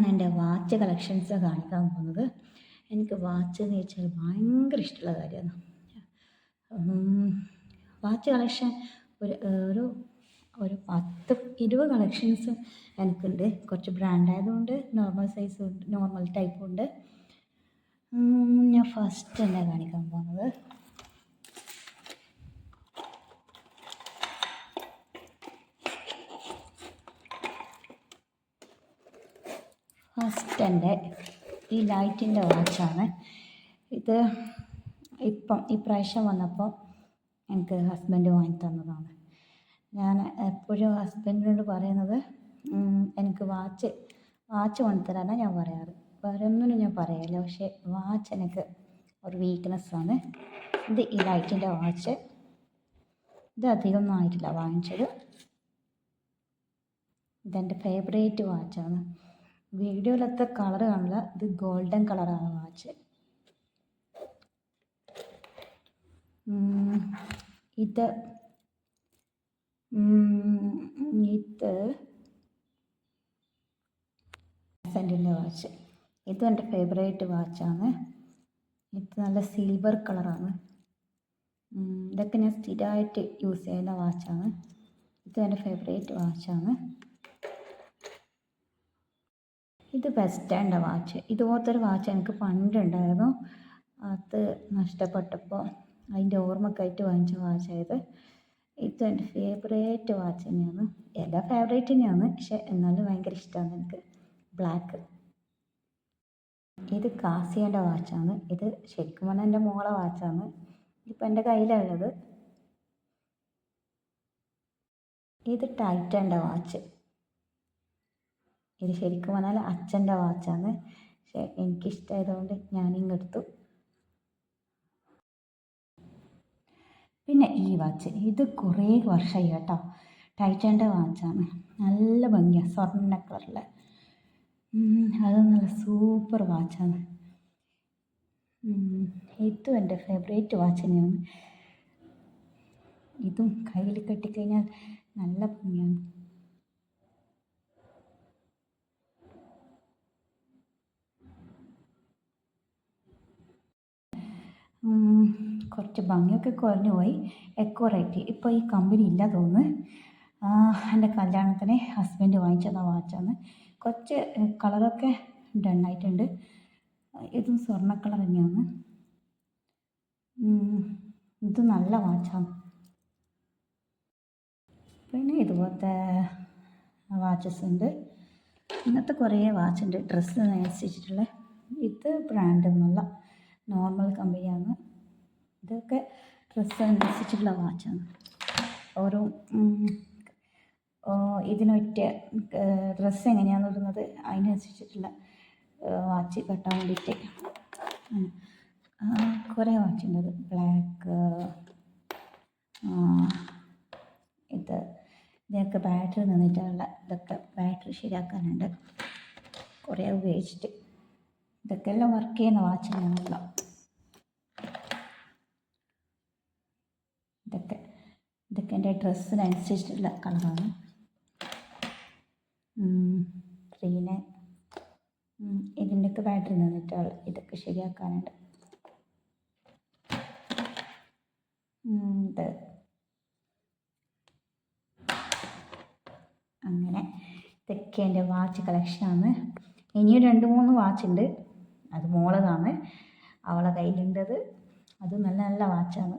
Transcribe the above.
എൻ്റെ watch collections കാണിക്കാൻ പോകുന്നത്. എനിക്ക് വാച്ച് എന്ന് വെച്ചാൽ ഭയങ്കര ഇഷ്ടമുള്ള കാര്യമാണ്. വാച്ച് കളക്ഷൻ ഒരു ഒരു ഒരു 10-20 കളക്ഷൻസ് എനിക്കുണ്ട്. കുറച്ച് ബ്രാൻഡായതുകൊണ്ട് നോർമൽ സൈസും ഉണ്ട്, നോർമൽ ടൈപ്പും ഉണ്ട്. ഞാൻ ഫസ്റ്റ് തന്നെ കാണിക്കാൻ പോകുന്നത് ഫസ്റ്റ് എൻ്റെ ഈ ലൈറ്റിൻ്റെ വാച്ചാണ്. ഇത് ഇപ്രാവശ്യം വന്നപ്പോൾ എനിക്ക് ഹസ്ബൻഡ് വാങ്ങി തന്നതാണ്. ഞാൻ എപ്പോഴും ഹസ്ബൻഡിനോട് പറയുന്നത് എനിക്ക് വാച്ച് വാങ്ങിത്തരാനാണ് ഞാൻ പറയാറ്. വേറെ ഒന്നിനും ഞാൻ പറയില്ല. പക്ഷേ വാച്ച് എനിക്ക് ഒരു വീക്ക്നെസ്സാണ്. ഇത് ഈ ലൈറ്റിൻ്റെ വാച്ച്. ഇത് അധികമൊന്നും ആയിട്ടില്ല വാങ്ങിച്ചത്. ഇതെൻ്റെ ഫേവറേറ്റ് വാച്ചാണ്. വീഡിയോയിലത്തെ കളർ കാണില്ല, ഇത് ഗോൾഡൻ കളറാണ് വാച്ച്. ഇത് സെൻറ്റിൻ്റെ വാച്ച്. ഇതും എൻ്റെ ഫേവറേറ്റ് വാച്ചാണ്. ഇത് നല്ല സിൽവർ കളറാണ്. ഇതൊക്കെ ഞാൻ സ്ഥിരമായിട്ട് യൂസ് ചെയ്യുന്ന വാച്ചാണ്. ഇതും എൻ്റെ ഫേവറേറ്റ് വാച്ചാണ്. ഇത് വെസ്റ്റേണിൻ്റെ വാച്ച്. ഇതുപോലത്തെ ഒരു വാച്ച് എനിക്ക് പണ്ടുണ്ടായിരുന്നു. അത് നഷ്ടപ്പെട്ടപ്പോൾ അതിൻ്റെ ഓർമ്മക്കായിട്ട് വാങ്ങിച്ച വാച്ചായത്. ഇത് എൻ്റെ ഫേവറേറ്റ് വാച്ച് തന്നെയാണ്. എല്ലാ ഫേവറേറ്റ് തന്നെയാണ്, പക്ഷെ എന്നാലും ഭയങ്കര ഇഷ്ടമാണ് എനിക്ക്. ബ്ലാക്ക്. ഇത് കാസിയേൻ്റെ വാച്ചാണ്. ഇത് ശരിക്കും പറഞ്ഞാൽ എൻ്റെ മോളെ വാച്ചാണ്. ഇതിപ്പോൾ എൻ്റെ കയ്യിലുള്ളത്. ഇത് ടൈറ്റൻ്റെ വാച്ച്. ഇത് ശരിക്കും പറഞ്ഞാൽ അച്ഛൻ്റെ വാച്ചാണ്, പക്ഷെ എനിക്കിഷ്ടമായതുകൊണ്ട് ഞാനിങ്ങെടുത്തു. പിന്നെ ഈ വാച്ച്, ഇത് കുറേ വർഷമായി കേട്ടോ. ടൈറ്റൻ്റെ വാച്ചാണ്. നല്ല ഭംഗിയാണ്, സ്വർണ്ണ കളറിൽ. അത് നല്ല സൂപ്പർ വാച്ചാണ്. ഇതും എൻ്റെ ഫേവറേറ്റ് വാച്ച് തന്നെയാണ്. ഇതും കയ്യിൽ കെട്ടിക്കഴിഞ്ഞാൽ നല്ല ഭംഗിയാണ്. കുറച്ച് ഭംഗിയൊക്കെ കുറഞ്ഞു പോയി. എക്കോ റേറ്റ് ഇപ്പോൾ ഈ കമ്പനി ഇല്ല തോന്നുന്നു. എൻ്റെ കല്യാണത്തിന് ഹസ്ബൻഡ് വാങ്ങിച്ചത വാച്ചാണ്. കുറച്ച് കളറൊക്കെ ഡണ്ണായിട്ടുണ്ട്. ഇതും സ്വർണ്ണ കളർ തന്നെയാണ്. ഇത് നല്ല വാച്ചാണ്. പിന്നെ ഇതുപോലത്തെ വാച്ചസ് ഉണ്ട്. ഇങ്ങനത്തെ കുറേ വാച്ചുണ്ട് ഡ്രസ്സിനനുസരിച്ചിട്ടുള്ള. ഇത് ബ്രാൻഡൊന്നുമല്ല, നോർമൽ കമ്പനിയാണ്. ഇതൊക്കെ ഡ്രസ്സനുസരിച്ചിട്ടുള്ള വാച്ചാണ്. ഓരോ ഇതിനൊറ്റ ഡ്രസ്സ് എങ്ങനെയാണ് ഇടുന്നത് അതിനനുസരിച്ചിട്ടുള്ള വാച്ച് കെട്ടാൻ വേണ്ടിയിട്ട് കുറേ വാച്ചുണ്ട്. ബ്ലാക്ക്. ഇതൊക്കെ ബാറ്ററി നിന്നിട്ടുള്ള, ഇതൊക്കെ ബാറ്ററി ശരിയാക്കാനുണ്ട്. കുറേ ഉപയോഗിച്ചിട്ട് ഇതൊക്കെ എല്ലാം വർക്ക് ചെയ്യുന്ന വാച്ചിനാണല്ലോ. ഇതൊക്കെ എൻ്റെ ഡ്രസ്സിനനുസരിച്ചിട്ടുള്ള കളറാണ്. പിന്നെ ഇതിൻ്റെയൊക്കെ ബാറ്ററി നിന്നിട്ടുള്ള ഇതൊക്കെ ശരിയാക്കാനുണ്ട്. ഇത് അങ്ങനെ ഇതൊക്കെ എൻ്റെ വാച്ച് കളക്ഷനാണ്. ഇനിയും 2-3 വാച്ചുണ്ട്. അത് മോളതാണ്, അവളെ കയ്യിലുണ്ടത്. അത് നല്ല നല്ല വാച്ചാണ്.